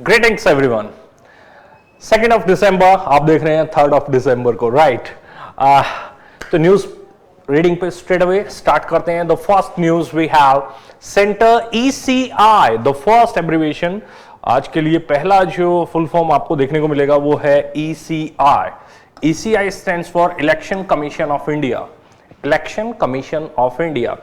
Greetings everyone. 2 दिसंबर आप देख रहे हैं 3 दिसंबर को, राइट। तो न्यूज रीडिंग पे स्ट्रेट अवे स्टार्ट करते हैं। The first news we have center ECI, the first abbreviation आज के लिए पहला जो फुल फॉर्म आपको देखने को मिलेगा वो है ECI। ECI stands for election commission of India. Election commission of India.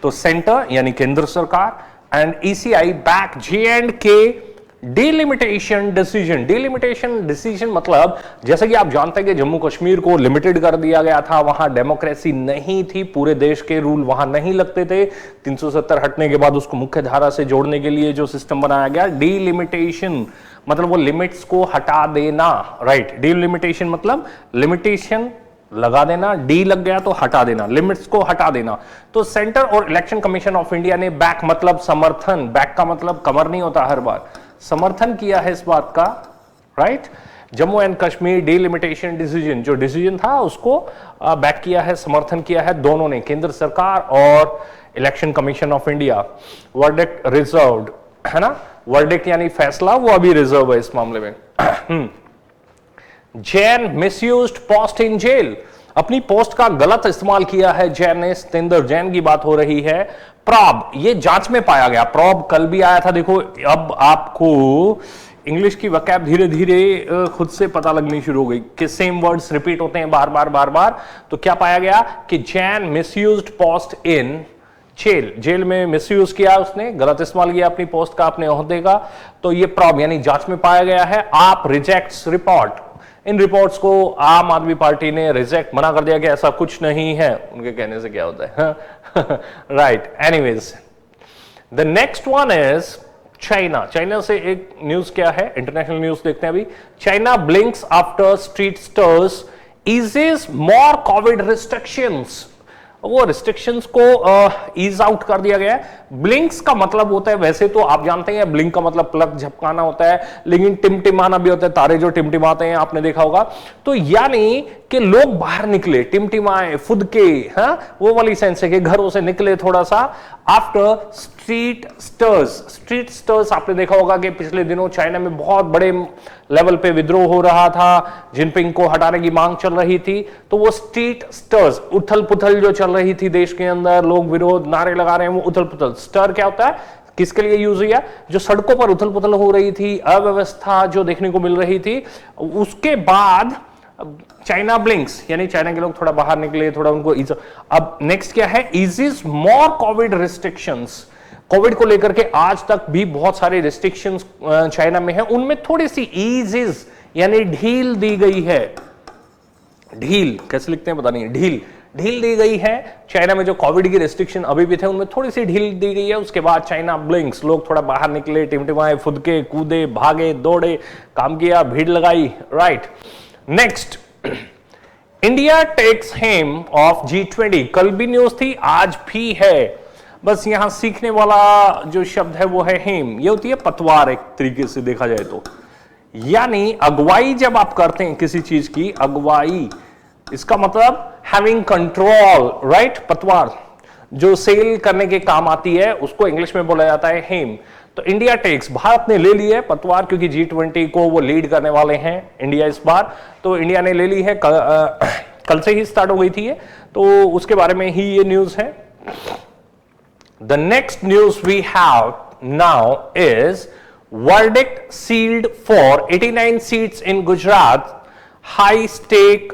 तो सेंटर यानी केंद्र सरकार and ECI back J&K delimitation decision. Delimitation decision मतलब जैसे कि आप जानते हैं कि जम्मू कश्मीर को लिमिटेड कर दिया गया था, वहां डेमोक्रेसी नहीं थी, पूरे देश के रूल वहां नहीं लगते थे। 370 हटने के बाद उसको मुख्य धारा से जोड़ने के लिए जो सिस्टम बनाया गया, डिलिमिटेशन मतलब वो लिमिट्स को हटा देना, राइट। डिलिमिटेशन मतलब लिमिटेशन लगा देना, डी लग गया तो हटा देना, लिमिट्स को हटा देना। तो सेंटर और इलेक्शन कमीशन ऑफ इंडिया ने बैक मतलब समर्थन, बैक का मतलब कमर नहीं होता हर बार, समर्थन किया है इस बात का, right. Jammu and Kashmir delimitation decision, जो डिसीजन था उसको बैक किया है, समर्थन किया है दोनों ने, केंद्र सरकार और election commission of India. Verdict reserved है ना, वर्डिक्ट यानी फैसला, वो अभी रिजर्व है इस मामले में। Jain misused post in jail, अपनी पोस्ट का गलत इस्तेमाल किया है जैन ने, सतेंद्र जैन की बात हो रही है। प्रॉब, ये जांच में पाया गया, प्रॉब कल भी आया था। देखो अब आपको इंग्लिश की वकैब धीरे धीरे खुद से पता लगनी शुरू हो गई कि सेम वर्ड्स रिपीट होते हैं बार बार बार बार। तो क्या पाया गया कि Jain misused post in jail, jail में मिसयूज किया, उसने गलत इस्तेमाल किया अपनी पोस्ट का, अपने ओहदे का। तो ये प्रॉब यानी जांच में पाया गया है। आप रिजेक्ट्स रिपोर्ट, इन रिपोर्ट्स को आम आदमी पार्टी ने रिजेक्ट, मना कर दिया कि ऐसा कुछ नहीं है, उनके कहने से क्या होता है, right. Anyways the next one is China. China से एक न्यूज क्या है, इंटरनेशनल न्यूज देखते हैं अभी। चाइना ब्लिंक्स आफ्टर स्ट्रीट स्टर्स ईजेस मोर कोविड रिस्ट्रिक्शंस, वो रिस्ट्रिक्शंस को ईज आउट कर दिया गया है। ब्लिंक्स का मतलब होता है, वैसे तो आप जानते हैं ब्लिंक का मतलब प्लग झपकाना होता है, लेकिन टिमटिमाना भी होता है, तारे जो टिमटिमाते हैं आपने देखा होगा। तो यानी कि लोग बाहर निकले, टिमटिमाए, फुदके, हाँ वो वाली सेंस है कि घरों से निकले थोड़ा सा। आफ्टर स्ट्रीट स्टर्स, स्ट्रीट स्टर्स आपने देखा होगा कि पिछले दिनों चाइना में बहुत बड़े लेवल पे विद्रोह हो रहा था, जिनपिंग को हटाने की मांग चल रही थी। तो वो स्ट्रीट स्टर्स, उथल पुथल जो चल रही थी देश के अंदर, लोग विरोध नारे लगा रहे हैं, वो उथल पुथल। स्टर क्या होता है, किसके लिए यूज हुआ, जो सड़कों पर उथल पुथल हो रही थी, अव्यवस्था जो देखने को मिल रही थी। उसके बाद चाइना ब्लिंक्स यानी चाइना के लोग थोड़ा बाहर निकले, थोड़ा उनको अब नेक्स्ट क्या है, इजीज मोर कोविड रिस्ट्रिक्शंस। कोविड को लेकर के आज तक भी बहुत सारे रिस्ट्रिक्शंस चाइना में है, उनमें थोड़ी सी ईजेस यानी ढील दी गई है। ढील कैसे लिखते हैं पता नहीं, ढील ढील दी गई है। चाइना में जो कोविड की रिस्ट्रिक्शन अभी भी थे उनमें थोड़ी सी ढील दी गई है। उसके बाद चाइना ब्लिंक्स, लोग थोड़ा बाहर निकले, टिमटिमाए, फुदके, कूदे, भागे, दौड़े, काम किया, भीड़ लगाई, right. Next, India takes helm of G20, कल भी न्यूज थी, आज भी है। बस यहां सीखने वाला जो शब्द है वो है हेम, ये होती है पतवार एक तरीके से देखा जाए तो, यानी अगुवाई जब आप करते हैं किसी चीज की, अगुवाई इसका मतलब हैविंग कंट्रोल, राइट। पतवार जो सेल करने के काम आती है उसको इंग्लिश में बोला जाता है हेम। तो इंडिया टेक्स, भारत ने ले ली है पतवार, क्योंकि G20 को वो लीड करने वाले हैं इंडिया इस बार। तो इंडिया ने ले ली है, कल से ही स्टार्ट हो गई थी ये, तो उसके बारे में ही ये न्यूज है। The next news we have now is verdict sealed for 89 seats in Gujarat, high stake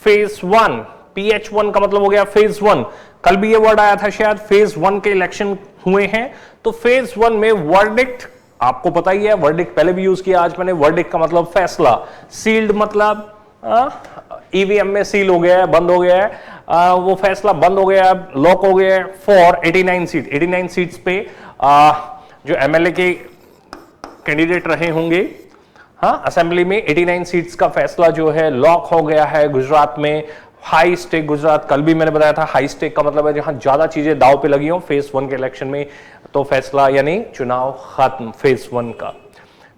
phase 1। PH1 का मतलब हो गया फेज 1। कल भी ये वर्ड आया था शायद, फेज 1 के इलेक्शन हुए हैं। तो फेज 1 में वर्डिक्ट आपको पता ही है, वर्डिक्ट पहले भी यूज किया, आज मैंने। वर्डिक्ट का मतलब फैसला, सील्ड मतलब EVM में सील हो गया है, बंद हो गया है, वो फैसला बंद हो गया, लॉक हो गया है फॉर 89 सीट। 89 सीट्स पे जो MLA के कैंडिडेट रहे होंगे, हाँ असेंबली में 89 सीट्स का फैसला जो है लॉक हो गया है गुजरात में। हाई स्टेक गुजरात, कल भी मैंने बताया था, हाई स्टेक का मतलब है जहां ज्यादा चीजें दाव पे लगी हो फेज 1 के इलेक्शन में। तो फैसला यानी चुनाव खत्म फेज 1 का।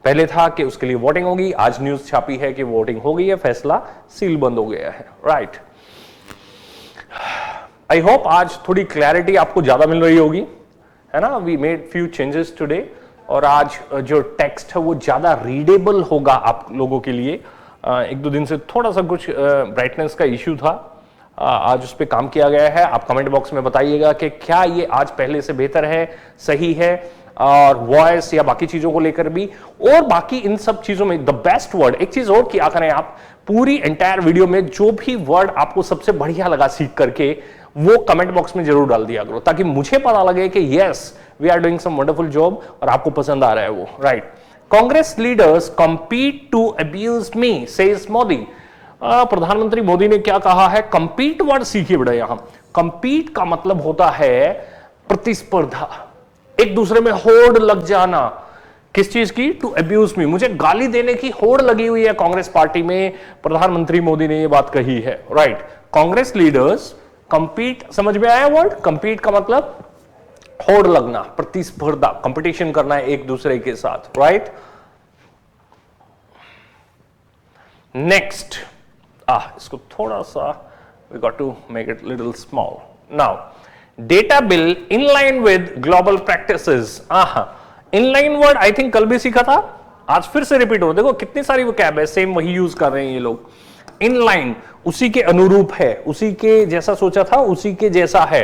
पहले था कि उसके लिए वोटिंग होगी, आज न्यूज छापी है कि वोटिंग हो गई है, फैसला सील बंद हो गया है, राइट। आई होप आज थोड़ी क्लैरिटी आपको ज्यादा मिल रही होगी, है ना। We made few changes today और आज जो टेक्स्ट है वो ज्यादा रीडेबल होगा आप लोगों के लिए। एक दो दिन से थोड़ा सा कुछ ब्राइटनेस का इश्यू था, आज उस पर काम किया गया है। आप कमेंट बॉक्स में बताइएगा कि क्या ये आज पहले से बेहतर है, सही है, और वॉइस या बाकी चीजों को लेकर भी। और बाकी इन सब चीजों में द बेस्ट वर्ड, एक चीज और किया करें आप, पूरी एंटायर वीडियो में जो भी वर्ड आपको सबसे बढ़िया लगा सीख करके वो कमेंट बॉक्स में जरूर डाल दिया करो, ताकि मुझे पता लगे कि yes we are doing some wonderful job और आपको पसंद आ रहा है वो, right. Congress leaders compete to abuse me says Modi. प्रधानमंत्री मोदी ने क्या कहा है? कंपीट वर्ड सीखिए बेटा। यहां कंपीट का मतलब होता है प्रतिस्पर्धा, एक दूसरे में होड़ लग जाना। किस चीज की? टू अब्यूज मी, मुझे गाली देने की होड़ लगी हुई है कांग्रेस पार्टी में। प्रधानमंत्री मोदी ने यह बात कही है, राइट। कांग्रेस लीडर्स कंपीट, समझ में आया वर्ड? कंपीट का मतलब होड़ लगना, प्रतिस्पर्धा, कंपटीशन करना है एक दूसरे के साथ, राइट। नेक्स्ट, इसको थोड़ा सा we got to make it little small now. Data bill in line with global practices. Inline word I think कल भी सीखा था, आज फिर से रिपीट हो। देखो कितनी सारी वो कैब है, सेम वही यूज कर रहे हैं ये लोग। इनलाइन उसी के अनुरूप है, उसी के जैसा सोचा था उसी के जैसा है।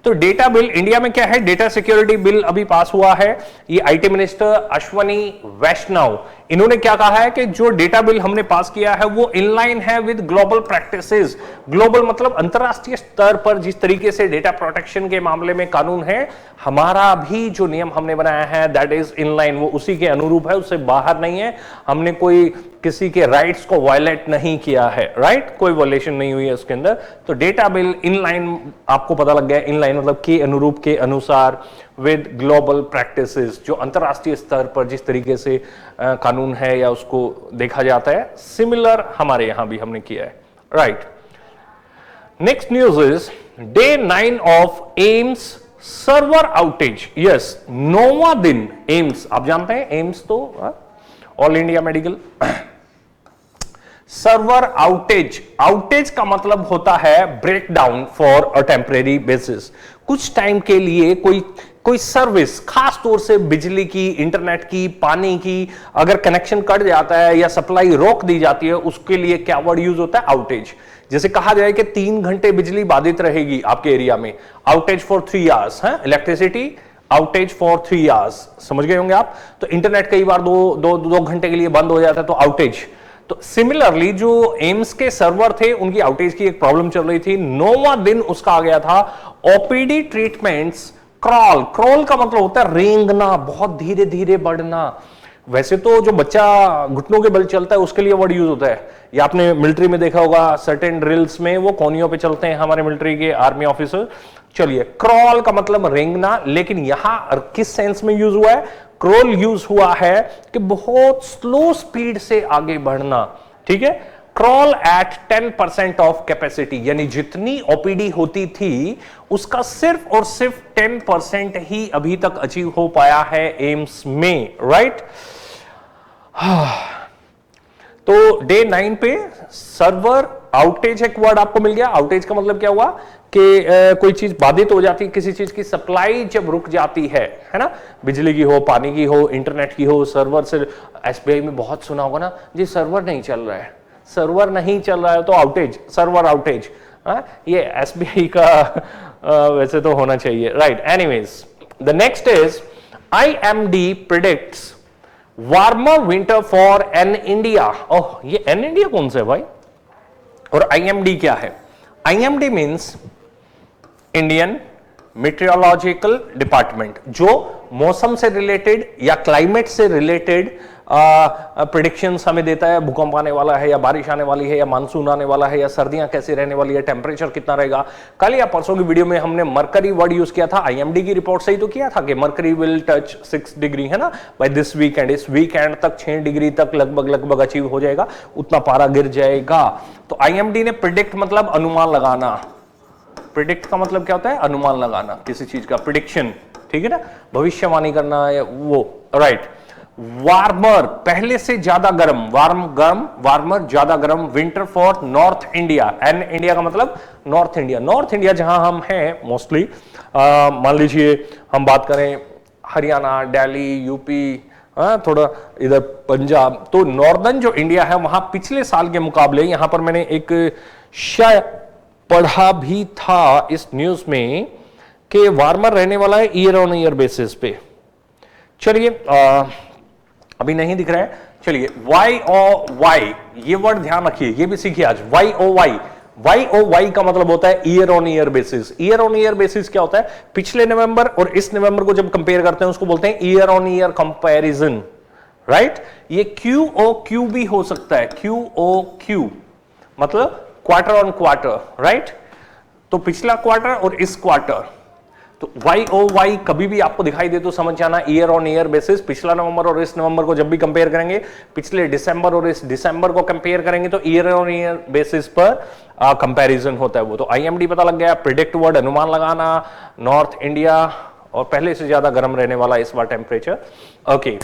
तो डेटा बिल इंडिया में क्या है? डेटा सिक्योरिटी बिल अभी पास हुआ है। ये आईटी मिनिस्टर अश्वनी वैष्णव, इन्होंने क्या कहा है कि जो डेटा बिल हमने पास किया है वो इनलाइन है विद ग्लोबल प्रैक्टिसेस। ग्लोबल मतलब अंतरराष्ट्रीय स्तर पर जिस तरीके से डेटा प्रोटेक्शन के मामले में कानून है, हमारा भी जो नियम हमने बनाया है दैट इज इनलाइन, वो उसी के अनुरूप है, उससे बाहर नहीं है। हमने कोई किसी के राइट्स को वायलेट नहीं किया है, राइट, कोई वायलेशन नहीं हुई है उसके अंदर। तो डेटा बिल इनलाइन, आपको पता लग गया इनलाइन मतलब के अनुरूप, के अनुसार, विद ग्लोबल प्रैक्टिसेस, जो अंतरराष्ट्रीय स्तर पर जिस तरीके से कानून है या उसको देखा जाता है, सिमिलर हमारे यहां भी हमने किया है, right. Next news is day 9 of AIIMS server outage. Yes, 9वां दिन एम्स, आप जानते हैं एम्स तो all India medical. Server outage, outage का मतलब होता है breakdown for a temporary basis. कुछ टाइम के लिए कोई सर्विस, खास तौर से बिजली की, इंटरनेट की, पानी की, अगर कनेक्शन कट जाता है या सप्लाई रोक दी जाती है, उसके लिए क्या वर्ड यूज होता है? आउटेज। जैसे कहा जाए कि 3 घंटे बिजली बाधित रहेगी आपके एरिया में, आउटेज फॉर 3 आवर्स है, इलेक्ट्रिसिटी आउटेज फॉर 3 आवर्स, समझ गए होंगे आप। तो इंटरनेट कई बार दो घंटे के लिए बंद हो जाता है, तो आउटेज। तो सिमिलरली जो एम्स के सर्वर थे उनकी आउटेज की एक प्रॉब्लम चल रही थी, 9वां दिन उसका आ गया था। ओपीडी ट्रीटमेंट्स क्रॉल, क्रॉल का मतलब होता है रेंगना, बहुत धीरे धीरे बढ़ना। वैसे तो जो बच्चा घुटनों के बल चलता है उसके लिए वर्ड यूज होता है, या आपने मिलिट्री में देखा होगा सर्टेन ड्रिल्स में वो कोनियों पे चलते हैं हमारे मिलिट्री के आर्मी ऑफिसर। चलिए, क्रॉल का मतलब रेंगना, लेकिन यहां किस सेंस में यूज हुआ है? क्रॉल यूज हुआ है कि बहुत स्लो स्पीड से आगे बढ़ना, ठीक है। क्रॉल एट 10% ऑफ कैपेसिटी, यानी जितनी ओपीडी होती थी उसका सिर्फ और सिर्फ 10% ही अभी तक अचीव हो पाया है एम्स में, राइट। तो डे 9 पे सर्वर आउटेज एक वर्ड आपको मिल गया। आउटेज का मतलब क्या हुआ कि कोई चीज बाधित हो जाती है, किसी चीज की सप्लाई जब रुक जाती है ना, बिजली की हो, पानी की हो, इंटरनेट की हो, सर्वर से। एसबीआई में बहुत सुना होगा ना जी, सर्वर नहीं चल रहा है, सर्वर नहीं चल रहा है तो आउटेज, सर्वर आउटेज। ये एसबीआई का वैसे तो होना चाहिए, right. Anyways, the next is IMD predicts warmer winter for an India. Oh, ये एन इंडिया कौन सा है भाई? और आईएमडी क्या है? IMD means Indian meteorological department, जो मौसम से रिलेटेड या क्लाइमेट से रिलेटेड प्रेडिक्शंस हमें देता है। भूकंप आने वाला है, या बारिश आने वाली है, या मानसून आने वाला है, या सर्दियां कैसे रहने वाली है, टेम्परेचर कितना रहेगा। कल या परसों की वीडियो में हमने मरकरी वर्ड यूज किया था, आईएमडी की रिपोर्ट से ही तो किया था कि मरकरी विल टच 6 डिग्री, है ना, बाय दिस वीकेंड। इस वीकेंड तक 6 डिग्री तक लगभग अचीव हो जाएगा, उतना पारा गिर जाएगा। तो आईएमडी ने प्रिडिक्ट मतलब अनुमान लगाना। प्रिडिक्ट का मतलब क्या होता है? अनुमान लगाना किसी चीज का, प्रिडिक्शन, ठीक है ना, भविष्यवाणी करना है वो, राइट। वार्मर, पहले से ज्यादा गर्म, वार्मर ज्यादा गर्म। Winter for north India, N India का मतलब नॉर्थ इंडिया। नॉर्थ इंडिया जहां हम हैं मोस्टली, मान लीजिए हम बात करें हरियाणा, दिल्ली, यूपी, थोड़ा इधर पंजाब, तो नॉर्दर्न जो इंडिया है वहां पिछले साल के मुकाबले, यहां पर मैंने एक शायद पढ़ा भी था इस न्यूज में कि वार्मर रहने वाला है ईयर ऑन ईयर बेसिस पे। चलिए अभी नहीं दिख रहा है, चलिए वाई ओ वाई ये वर्ड ध्यान रखिए, ये भी सीखिए आज। Y O Y, Y O Y का मतलब होता है year on year basis. Year on year basis क्या होता है? पिछले नवंबर और इस नवंबर को जब कंपेयर करते हैं उसको बोलते हैं year on year comparison, right. ये क्यू ओ क्यू भी हो सकता है, क्यू ओ क्यू मतलब क्वार्टर ऑन क्वार्टर, राइट। तो पिछला क्वार्टर और इस क्वार्टर, तो वाई ओ वाई कभी भी आपको दिखाई दे तो समझ जाना ईयर ऑन ईयर बेसिस। पिछला नवंबर और इस नवंबर को जब भी कंपेयर करेंगे, पिछले दिसंबर और इस दिसंबर को कंपेयर करेंगे तो ईयर ऑन ईयर बेसिस पर कंपैरिजन होता है वो। तो आईएमडी पता लग गया, प्रिडिक्ट वर्ड अनुमान लगाना, नॉर्थ इंडिया और पहले से ज्यादा गर्म रहने वाला इस बार temperature. Okay,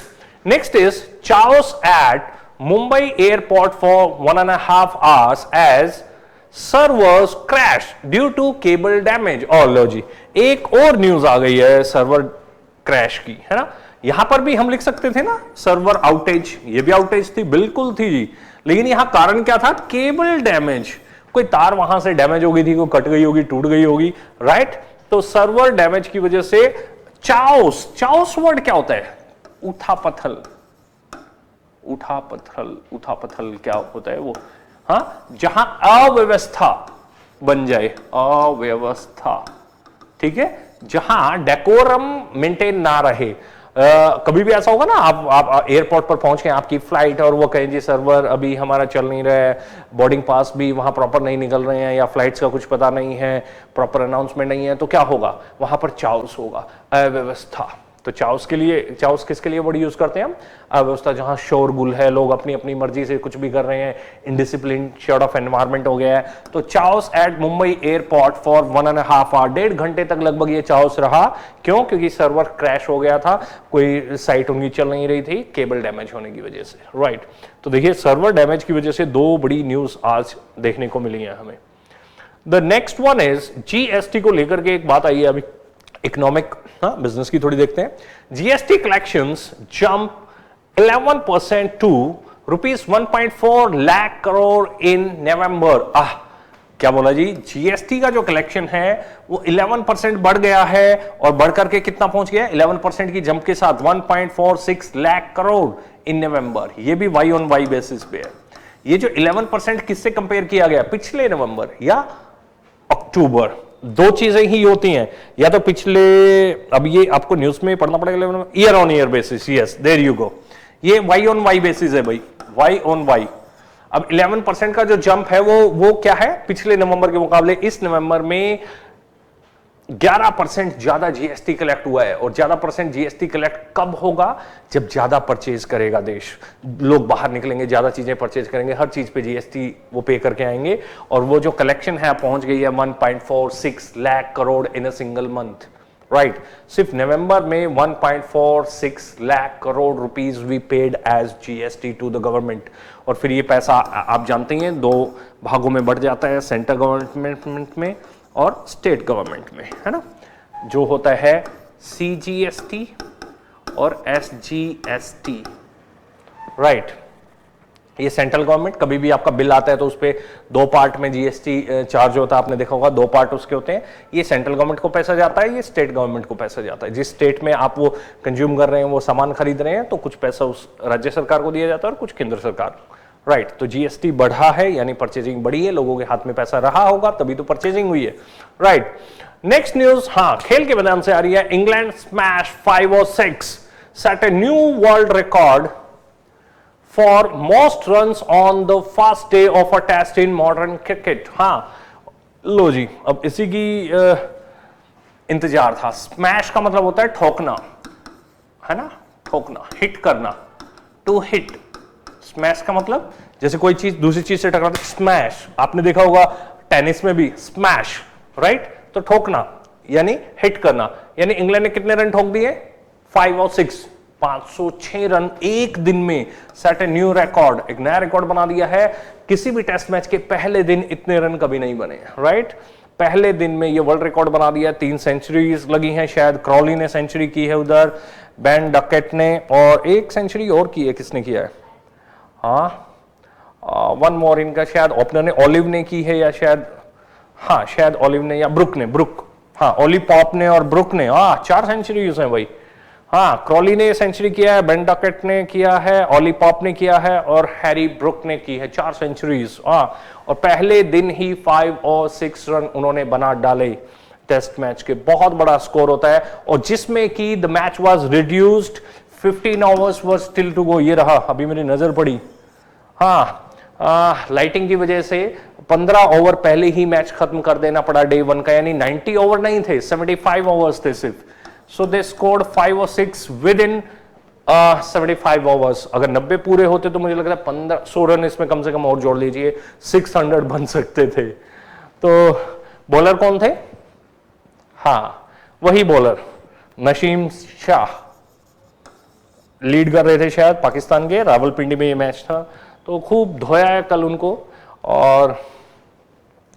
next is chaos at Mumbai airport for 1.5 hours as servers crash due to cable damage. और लो जी, एक और न्यूज आ गई है सर्वर क्रैश की, है ना। यहां पर भी हम लिख सकते थे ना सर्वर आउटेज, ये भी आउटेज थी, बिल्कुल थी जी, लेकिन यहां कारण क्या था? Cable damage. कोई तार वहां से डैमेज हो गई थी, कोई कट गई होगी, टूट गई होगी, राइट। तो सर्वर डैमेज की वजह से चाओस, चाओस वर्ड क्या होता है? उथापथल, उठापथल, उथापथल क्या होता है वो? हाँ, जहां अव्यवस्था बन जाए, अव्यवस्था, ठीक है, जहां डेकोरम मेंटेन ना रहे। कभी भी ऐसा होगा ना, आप एयरपोर्ट पर पहुंच गए, आपकी फ्लाइट, और वो कहें जी सर्वर अभी हमारा चल नहीं रहा है, बोर्डिंग पास भी वहां प्रॉपर नहीं निकल रहे हैं, या फ्लाइट्स का कुछ पता नहीं है, प्रॉपर अनाउंसमेंट नहीं है, तो क्या होगा? वहां पर चाउस होगा, अव्यवस्था। तो चाउस के लिए, चाउस किसके लिए वर्ड यूज करते हैं हम? अव्यवस्था, जहां शोरगुल है, लोग अपनी अपनी मर्जी से कुछ भी कर रहे हैं, इनडिसिप्लिन सॉर्ट ऑफ एनवायरनमेंट हो गया है। तो chaos at Mumbai airport for 1.5 hour, 1.5 घंटे तक लगभग ये चाउस रहा। क्यों? क्योंकि सर्वर क्रैश हो गया था, कोई साइट उनकी चल नहीं रही थी, केबल डैमेज होने की वजह से, राइट। तो देखिए सर्वर डैमेज की वजह से दो बड़ी न्यूज आज देखने को मिली है हमें। The next one is GST को लेकर के एक बात आई है अभी, इकोनॉमिक, बिजनेस की थोड़ी देखते हैं। GST collections jump 11% to ₹1.4 lakh crore in November. क्या बोला जी? जीएसटी का जो कलेक्शन है वो 11% बढ़ गया है, और बढ़ करके कितना पहुंच गया? 11% की जंप के साथ 1.46 लाख करोड़ इन नवंबर। ये भी वाई ऑन वाई बेसिस पे है। ये जो 11% किससे कंपेयर किया गया? पिछले नवंबर या अक्टूबर। दो चीजें ही होती हैं, या तो पिछले, अब ये आपको न्यूज में पढ़ना पड़ेगा, year on year basis, yes there you go, ये वाई ऑन वाई बेसिस है भाई, वाई ऑन वाई। अब 11% का जो जंप है वो क्या है? पिछले नवंबर के मुकाबले इस नवंबर में 11% ज्यादा जीएसटी कलेक्ट हुआ है। और ज्यादा परसेंट जीएसटी कलेक्ट कब होगा? जब ज्यादा परचेज करेगा देश, लोग बाहर निकलेंगे, ज्यादा चीजें परचेज करेंगे, हर चीज पे जीएसटी वो पे करके आएंगे, और वो जो कलेक्शन है पहुंच गई है 1.46 lakh crore in a single month, right. सिर्फ नवंबर में 1.46 lakh crore rupees we paid as GST to the government. और फिर ये पैसा आप जानते हैं दो भागों में बढ़ जाता है, सेंट्रल गवर्नमेंट में और स्टेट गवर्नमेंट में, है ना। जो होता है सीजीएसटी और एसजीएसटी, राइट। ये सेंट्रल गवर्नमेंट, कभी भी आपका बिल आता है तो उस पर दो पार्ट में जीएसटी चार्ज होता है, आपने देखा होगा, दो पार्ट उसके होते हैं। ये सेंट्रल गवर्नमेंट को पैसा जाता है, ये स्टेट गवर्नमेंट को पैसा जाता है। जिस स्टेट में आप वो कंज्यूम कर रहे हैं, वो सामान खरीद रहे हैं, तो कुछ पैसा उस राज्य सरकार को दिया जाता है और कुछ केंद्र सरकार, राइट। तो जीएसटी बढ़ा है यानी परचेजिंग बढ़ी है, लोगों के हाथ में पैसा रहा होगा तभी तो परचेजिंग हुई है, राइट। नेक्स्ट न्यूज, हाँ, खेल के मैदान से आ रही है। इंग्लैंड स्मैश 5 और 6, set a new world record for most runs on the first day of a test in modern cricket. हाँ, लो जी, अब इसी की इंतजार था। स्मैश का मतलब होता है ठोकना, है ना, ठोकना, हिट करना, टू हिट। स्मैश का मतलब जैसे कोई चीज दूसरी चीज से टकराती, स्मैश। आपने देखा होगा टेनिस में भी स्मैश, राइट। तो ठोकना यानी हिट करना। यानी इंग्लैंड ने कितने रन ठोक दिए? 5 और 6, 506 रन एक दिन में। सेट ए न्यू रिकॉर्ड, एक नया रिकॉर्ड बना दिया है। किसी भी टेस्ट मैच के पहले दिन इतने रन कभी नहीं बने, राइट। पहले दिन में ये वर्ल्ड रिकॉर्ड बना दिया, 3 सेंचुरीज लगी हैं, शायद क्रॉली ने सेंचुरी की है उधर, बेन डकेट ने, और एक सेंचुरी और की है, किसने किया है, हाँ वन मोर इनका शायद ओपनर ने, ऑलिव ने की है या शायद, हाँ शायद ऑलिव ने या ब्रुक ने, ब्रुक, हाँ ओली पॉप ने और ब्रुक ने, हाँ 4 सेंचुरीज हैं भाई। हाँ क्रॉली ने सेंचुरी किया है, बेन डकेट ने किया है, ऑली पॉप ने किया है और हैरी ब्रुक ने की है 4 सेंचुरीज। हाँ और पहले दिन ही 5 और 6 रन उन्होंने बना डाले टेस्ट मैच के, बहुत बड़ा स्कोर होता है, और जिसमें कि the match was reduced, 15 hours was still to go. ये रहा, अभी मेरी नजर पड़ी, हाँ लाइटिंग की वजह से 15 ओवर पहले ही मैच खत्म कर देना पड़ा डे 1 का, यानी 90 ओवर नहीं थे, 75 ओवर्स थे सिर्फ। सो दे स्कोर्ड 5 और 6 विद इन 75 ओवर्स। अगर 90 पूरे होते तो मुझे लगता है 1500 रन इसमें कम से कम और जोड़ लीजिए, 600 बन सकते थे। तो बॉलर कौन थे, हाँ वही बॉलर नसीम शाह लीड कर रहे थे शायद पाकिस्तान के, रावलपिंडी में ये मैच था। तो खूब धोया है कल उनको और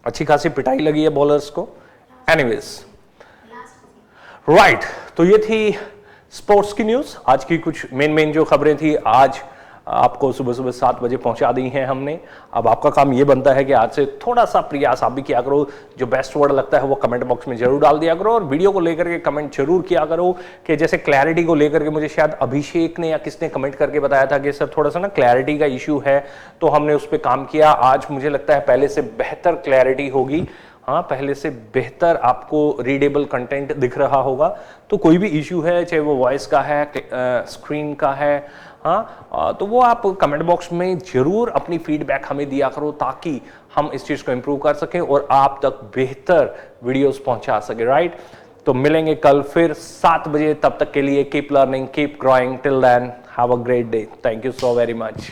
अच्छी खासी पिटाई लगी है बॉलर्स को। एनीवेज राइट, तो ये थी स्पोर्ट्स की न्यूज, आज की कुछ मेन जो खबरें थी आज आपको सुबह 7 बजे पहुंचा दी हैं हमने। अब आपका काम ये बनता है कि आज से थोड़ा सा प्रयास आप भी किया करो, जो बेस्ट वर्ड लगता है वो कमेंट बॉक्स में जरूर डाल दिया करो, और वीडियो को लेकर के कमेंट जरूर किया करो। कि जैसे क्लैरिटी को लेकर के मुझे शायद अभिषेक ने या किसने कमेंट करके बताया था कि सर थोड़ा सा ना क्लैरिटी का इश्यू है, तो हमने उस पर काम किया। आज मुझे लगता है पहले से बेहतर क्लैरिटी होगी, हाँ पहले से बेहतर आपको रीडेबल कंटेंट दिख रहा होगा। तो कोई भी इश्यू है, चाहे वो वॉइस का है, स्क्रीन का है, हाँ तो वो आप कमेंट बॉक्स में जरूर अपनी फीडबैक हमें दिया करो, ताकि हम इस चीज को इंप्रूव कर सकें और आप तक बेहतर वीडियोस पहुंचा सके। राइट, तो मिलेंगे कल फिर 7 बजे, तब तक के लिए keep learning, keep growing, till then have a great day. Thank you so very much.